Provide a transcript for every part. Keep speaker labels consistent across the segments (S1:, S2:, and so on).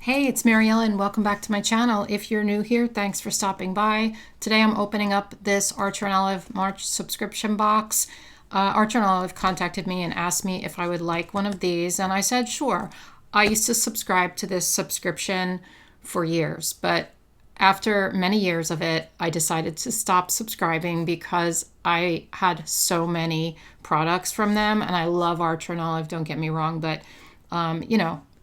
S1: Hey, it's Mary Ellen. Welcome back to my channel. If you're new here, thanks for stopping by. Today I'm opening up this Archer and Olive March subscription box. Archer and Olive contacted me and asked me if I would like one of these, and I said sure. I used to subscribe to this subscription for years, but after many years of it, I decided to stop subscribing because I had so many products from them, and I love Archer and Olive, don't get me wrong, but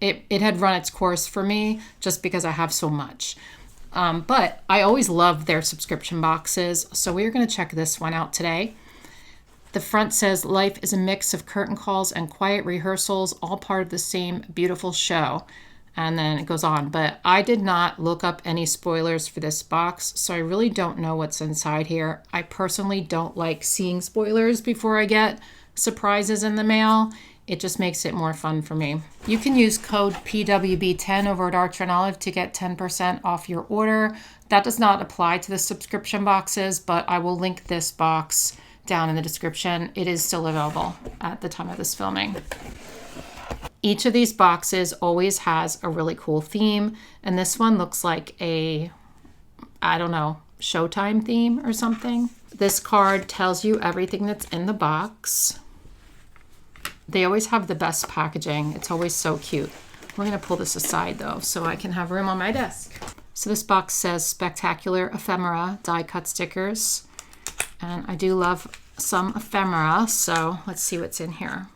S1: it had run its course for me just because I have so much. But I always loved their subscription boxes, so we're going to check this one out today. The front says, "Life is a mix of curtain calls and quiet rehearsals, all part of the same beautiful show." And then it goes on. But I did not look up any spoilers for this box, so I really don't know what's inside here. I personally don't like seeing spoilers before I get surprises in the mail. It just makes it more fun for me. You can use code PWB10 over at Archer and Olive to get 10% off your order. That does not apply to the subscription boxes, but I will link this box down in the description. It is still available at the time of this filming. Each of these boxes always has a really cool theme, and this one looks like a, I don't know, Showtime theme or something. This card tells you everything that's in the box. They always have the best packaging. It's always so cute. We're going to pull this aside though so I can have room on my desk. So this box says Spectacular Ephemera die cut stickers. And I do love some ephemera, so let's see what's in here.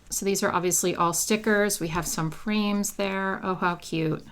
S1: So these are obviously all stickers. We have some frames there. Oh, how cute.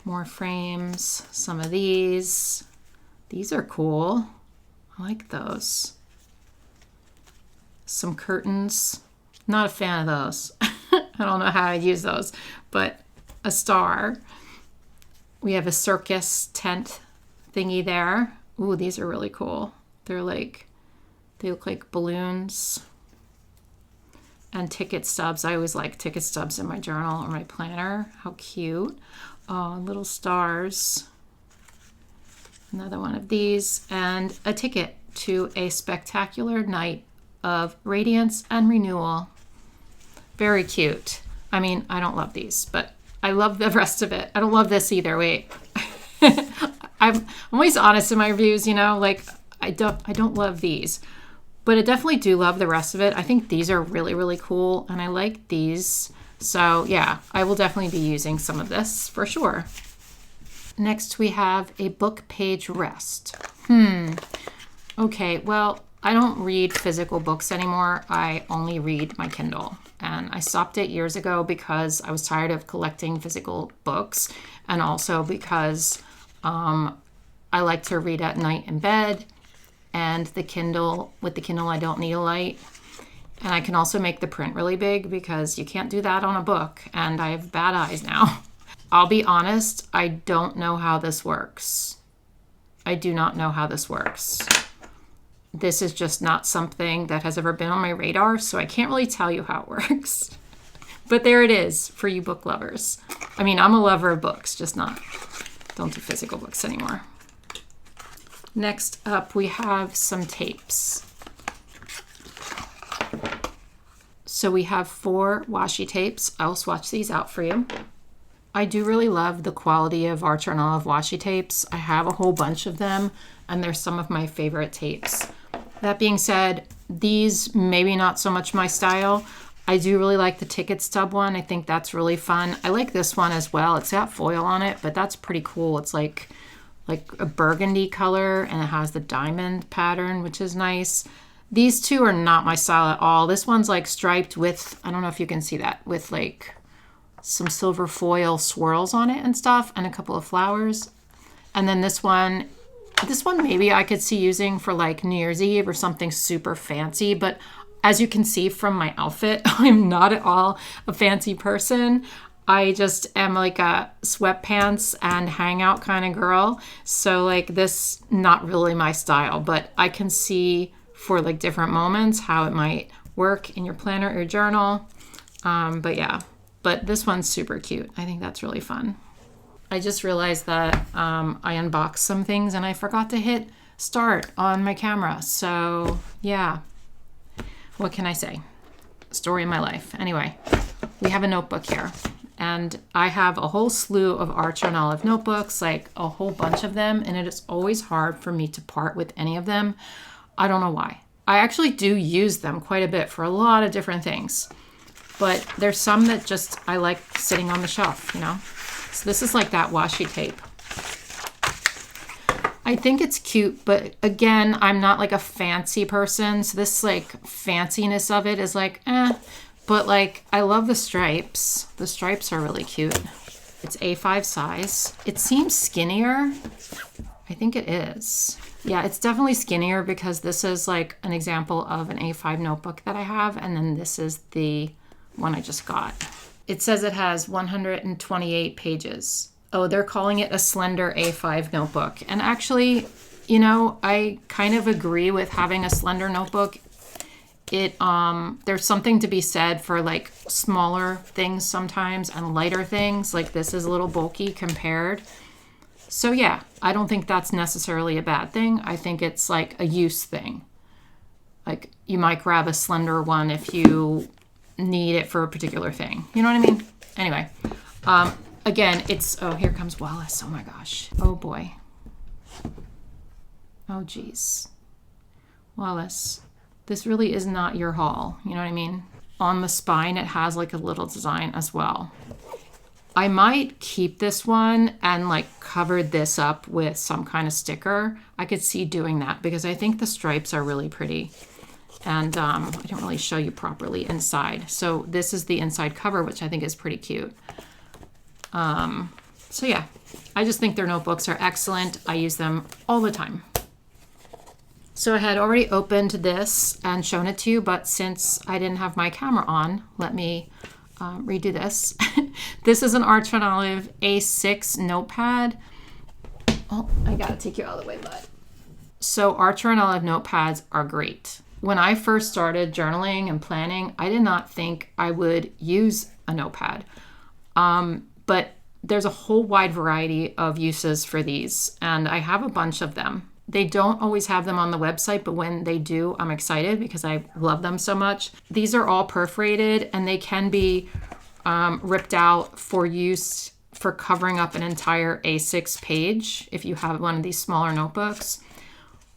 S1: More frames. Some of these. These are cool. I like those. Some curtains. Not a fan of those. I don't know how I use those, but a star. We have a circus tent thingy there. Ooh, these are really cool. They look like balloons. And ticket stubs. I always like ticket stubs in my journal or my planner. How cute. Oh, little stars. Another one of these. And a ticket to a spectacular night of radiance and renewal. Very cute. I mean, I don't love these, but I love the rest of it. I don't love this either. Wait. I'm always honest in my reviews, you know, like I don't love these, but I definitely do love the rest of it. I think these are really, really cool, and I like these. So yeah, I will definitely be using some of this for sure. Next, we have a book page rest. Okay, well, I don't read physical books anymore. I only read my Kindle. And I stopped it years ago because I was tired of collecting physical books, and also because I like to read at night in bed, and with the Kindle I don't need a light. And I can also make the print really big because you can't do that on a book, and I have bad eyes now. I'll be honest, I don't know how this works. I do not know how this works. This is just not something that has ever been on my radar, so I can't really tell you how it works. But there it is for you book lovers. I mean, I'm a lover of books, just don't do physical books anymore. Next up, we have some tapes. So we have 4 washi tapes. I'll swatch these out for you. I do really love the quality of Archer and Olive washi tapes. I have a whole bunch of them, and they're some of my favorite tapes. That being said, these maybe not so much my style. I do really like the ticket stub one. I think that's really fun. I like this one as well. It's got foil on it, but that's pretty cool. It's like a burgundy color, and it has the diamond pattern, which is nice. These two are not my style at all. This one's like striped with, I don't know if you can see that, with like some silver foil swirls on it and stuff, and a couple of flowers. And then this one maybe I could see using for like New Year's Eve or something super fancy, but as you can see from my outfit, I'm not at all a fancy person. I just am like a sweatpants and hangout kind of girl. So like this, not really my style, but I can see for like different moments how it might work in your planner or your journal. But yeah, but this one's super cute. I think that's really fun. I just realized that I unboxed some things and I forgot to hit start on my camera. So yeah, what can I say? Story of my life. Anyway, we have a notebook here. And I have a whole slew of 𝘰𝘮 notebooks, like a whole bunch of them, and it is always hard for me to part with any of them. I don't know why. I actually do use them quite a bit for a lot of different things, but there's some that just I like sitting on the shelf, you know? So this is like that washi tape. I think it's cute, but again, I'm not like a fancy person, so this like fanciness of it is like, eh. But like, I love the stripes. The stripes are really cute. It's A5 size. It seems skinnier. I think it is. Yeah, it's definitely skinnier because this is like an example of an A5 notebook that I have, and then this is the one I just got. It says it has 128 pages. Oh, they're calling it a slender A5 notebook. And actually, you know, I kind of agree with having a slender notebook. There's something to be said for like smaller things sometimes and lighter things. Like this is a little bulky compared. So yeah, I don't think that's necessarily a bad thing. I think it's like a use thing. Like you might grab a slender one if you need it for a particular thing. You know what I mean? Anyway, again, it's, oh, here comes Wallace. Oh my gosh. Oh boy. Oh geez. Wallace. This really is not your haul, you know what I mean? On the spine, it has like a little design as well. I might keep this one and like cover this up with some kind of sticker. I could see doing that because I think the stripes are really pretty. And I didn't really show you properly inside. So this is the inside cover, which I think is pretty cute. So yeah, I just think their notebooks are excellent. I use them all the time. So I had already opened this and shown it to you, but since I didn't have my camera on, let me redo this. This is an 𝘰𝘮 A6 notepad. Oh, I gotta take you out of the way, bud. So 𝘰𝘮 notepads are great. When I first started journaling and planning, I did not think I would use a notepad. But there's a whole wide variety of uses for these, and I have a bunch of them. They don't always have them on the website, but when they do, I'm excited because I love them so much. These are all perforated and they can be ripped out for use for covering up an entire A6 page if you have one of these smaller notebooks.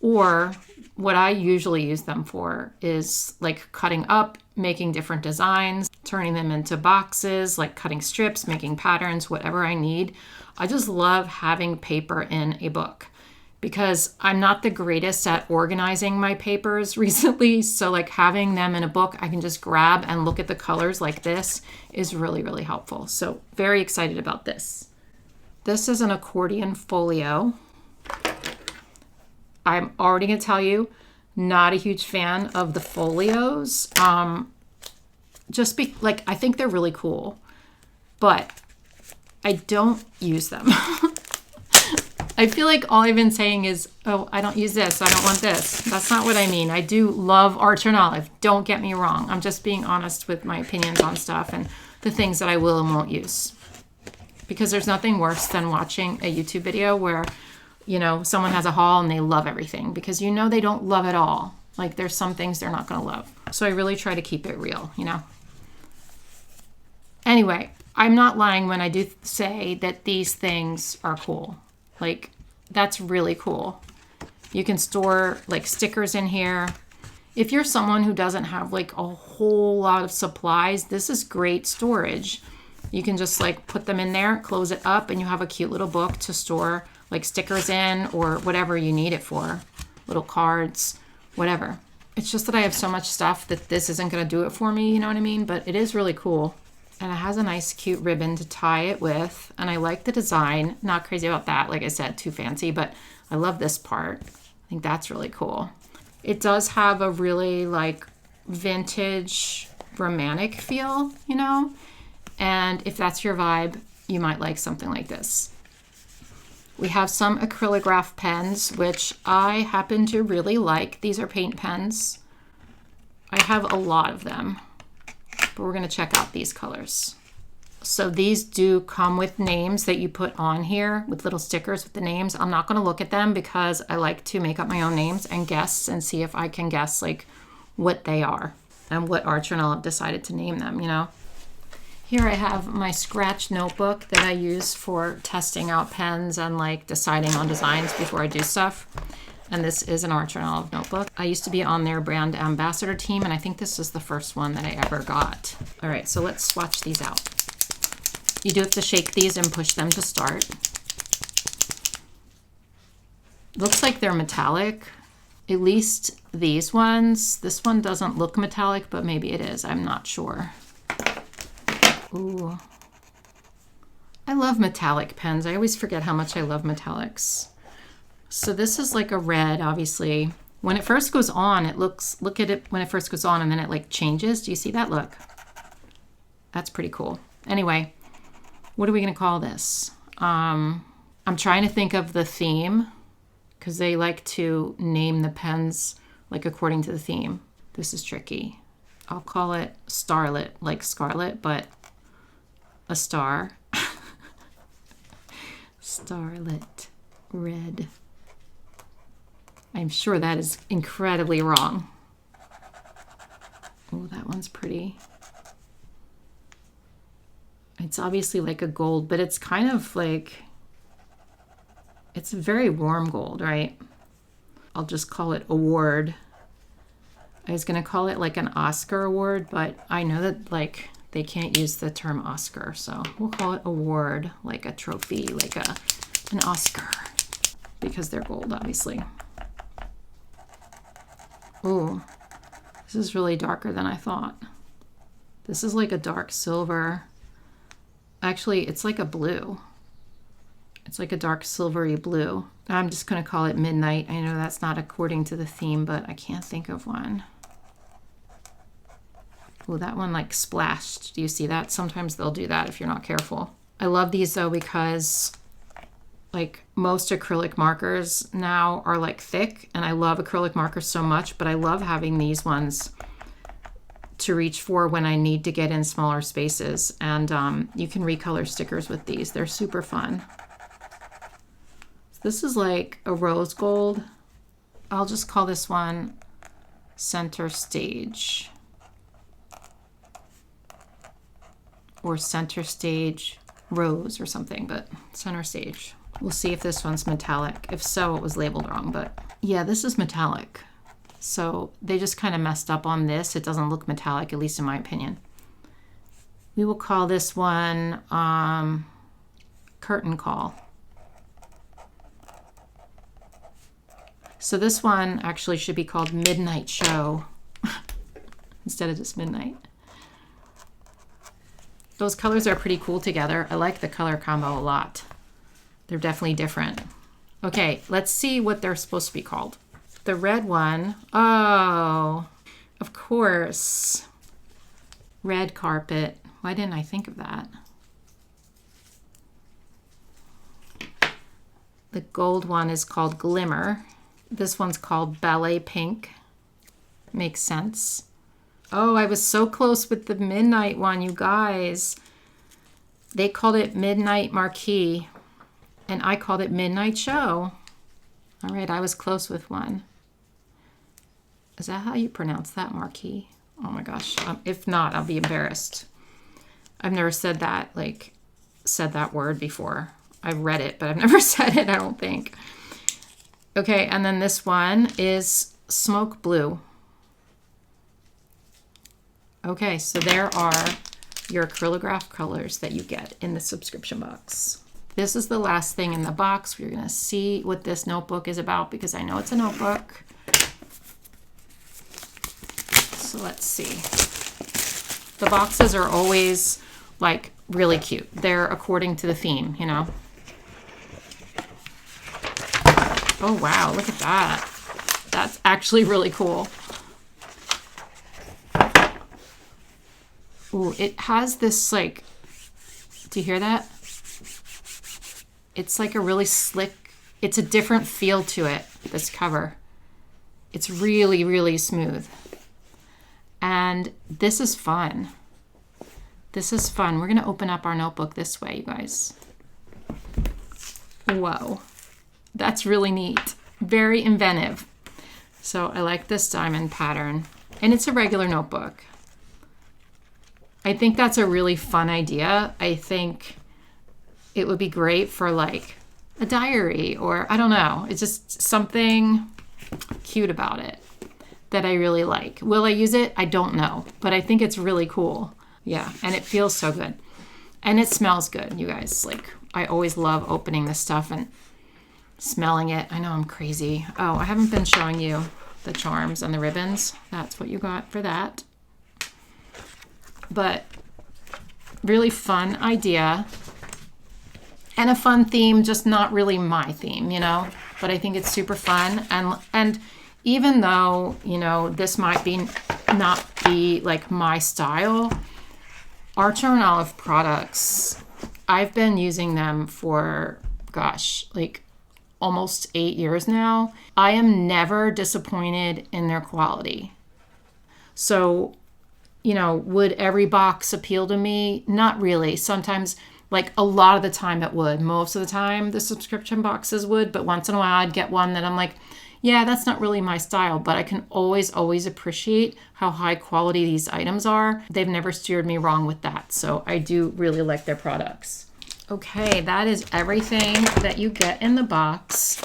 S1: Or what I usually use them for is like cutting up, making different designs, turning them into boxes, like cutting strips, making patterns, whatever I need. I just love having paper in a book, because I'm not the greatest at organizing my papers recently. So like having them in a book, I can just grab and look at the colors like this is really, really helpful. So very excited about this. This is an accordion folio. I'm already gonna tell you, not a huge fan of the folios. I think they're really cool, but I don't use them. I feel like all I've been saying is, oh, I don't use this, I don't want this. That's not what I mean. I do love 𝘰𝘮. Don't get me wrong. I'm just being honest with my opinions on stuff and the things that I will and won't use. Because there's nothing worse than watching a YouTube video where, you know, someone has a haul and they love everything, because you know they don't love it all. Like there's some things they're not gonna love. So I really try to keep it real, you know? Anyway, I'm not lying when I do say that these things are cool. Like, that's really cool. You can store like stickers in here. If you're someone who doesn't have like a whole lot of supplies, this is great storage. You can just like put them in there, close it up, and you have a cute little book to store like stickers in or whatever you need it for. Little cards, whatever. It's just that I have so much stuff that this isn't gonna do it for me, you know what I mean? But it is really cool. And it has a nice cute ribbon to tie it with. And I like the design. Not crazy about that, like I said, too fancy, but I love this part. I think that's really cool. It does have a really like vintage romantic feel, you know? And if that's your vibe, you might like something like this. We have some Acrylograph pens, which I happen to really like. These are paint pens. I have a lot of them, but we're gonna check out these colors. So these do come with names that you put on here with little stickers with the names. I'm not gonna look at them because I like to make up my own names and guess and see if I can guess like what they are and what 𝘰𝘮 decided to name them, you know? Here I have my scratch notebook that I use for testing out pens and like deciding on designs before I do stuff. And this is an Art Journal of notebook. I used to be on their brand ambassador team, and I think this is the first one that I ever got. All right, so let's swatch these out. You do have to shake these and push them to start. Looks like they're metallic, at least these ones. This one doesn't look metallic, but maybe it is, I'm not sure. Ooh. I love metallic pens. I always forget how much I love metallics. So this is like a red, obviously. When it first goes on, it looks, look at it when it first goes on and then it like changes. Do you see that? Look. That's pretty cool. Anyway, what are we gonna call this? I'm trying to think of the theme because they like to name the pens like according to the theme. This is tricky. I'll call it Starlit, like Scarlet, but a star. Starlit red. I'm sure that is incredibly wrong. Oh, that one's pretty. It's obviously like a gold, but it's kind of like, it's a very warm gold, right? I'll just call it award. I was gonna call it like an Oscar award, but I know that like they can't use the term Oscar, so we'll call it award, like a trophy, like an Oscar, because they're gold, obviously. Ooh, this is really darker than I thought. This is like a dark silver. Actually, it's like a blue. It's like a dark silvery blue. I'm just gonna call it Midnight. I know that's not according to the theme, but I can't think of one. Oh, that one like splashed. Do you see that? Sometimes they'll do that if you're not careful. I love these though because like most acrylic markers now are like thick, and I love acrylic markers so much, but I love having these ones to reach for when I need to get in smaller spaces. And you can recolor stickers with these. They're super fun. This is like a rose gold. I'll just call this one Center Stage. Or Center Stage Rose or something, but Center Stage. We'll see if this one's metallic. If so, it was labeled wrong, but yeah, this is metallic. So they just kind of messed up on this. It doesn't look metallic, at least in my opinion. We will call this one Curtain Call. So this one actually should be called Midnight Show instead of just Midnight. Those colors are pretty cool together. I like the color combo a lot. They're definitely different. Okay, let's see what they're supposed to be called. The red one, oh, of course. Red Carpet. Why didn't I think of that? The gold one is called Glimmer. This one's called Ballet Pink. Makes sense. Oh, I was so close with the Midnight one, you guys. They called it Midnight Marquee, and I called it Midnight Show. All right, I was close with one. Is that how you pronounce that, Marquee? Oh my gosh, if not, I'll be embarrassed. I've never said that, like, said that word before. I've read it, but I've never said it, I don't think. Okay, and then this one is Smoke Blue. Okay, so there are your Acrylograph colors that you get in the subscription box. This is the last thing in the box. We're gonna see what this notebook is about because I know it's a notebook. So let's see. The boxes are always like really cute. They're according to the theme, you know? Oh wow, look at that. That's actually really cool. Ooh, it has this like, do you hear that? It's like a really slick, it's a different feel to it, this cover. It's really, really smooth. And this is fun. This is fun. We're gonna open up our notebook this way, you guys. Whoa, that's really neat. Very inventive. So I like this diamond pattern, and it's a regular notebook. I think that's a really fun idea. I think it would be great for like a diary, or I don't know. It's just something cute about it that I really like. Will I use it? I don't know, but I think it's really cool. Yeah, and it feels so good. And it smells good, you guys. Like, I always love opening this stuff and smelling it. I know I'm crazy. Oh, I haven't been showing you the charms and the ribbons. That's what you got for that. But really fun idea. And a fun theme, just not really my theme, you know? But I think it's super fun. And even though, you know, this might be not be like my style, Archer and Olive products, I've been using them for, gosh, like almost 8 years now. I am never disappointed in their quality. So, you know, would every box appeal to me? Not really. Sometimes, like a lot of the time it would. Most of the time the subscription boxes would, but once in a while I'd get one that I'm like, yeah, that's not really my style, but I can always appreciate how high quality these items are. They've never steered me wrong with that. So I do really like their products. Okay, that is everything that you get in the box.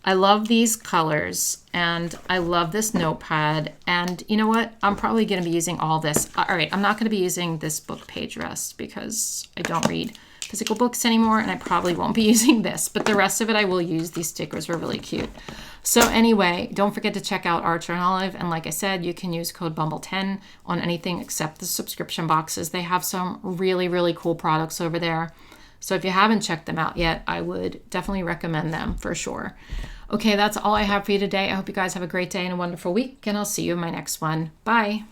S1: I love these colors and I love this notepad. And you know what? I'm probably going to be using all this. All right, I'm not going to be using this book page rest because I don't read physical books anymore, and I probably won't be using this, but the rest of it I will use. These stickers were really cute. So anyway, don't forget to check out Archer and Olive, and like I said, you can use code BUMBLE10 on anything except the subscription boxes. They have some really cool products over there. So if you haven't checked them out yet, I would definitely recommend them for sure. Okay, that's all I have for you today. I hope you guys have a great day and a wonderful week, and I'll see you in my next one. Bye.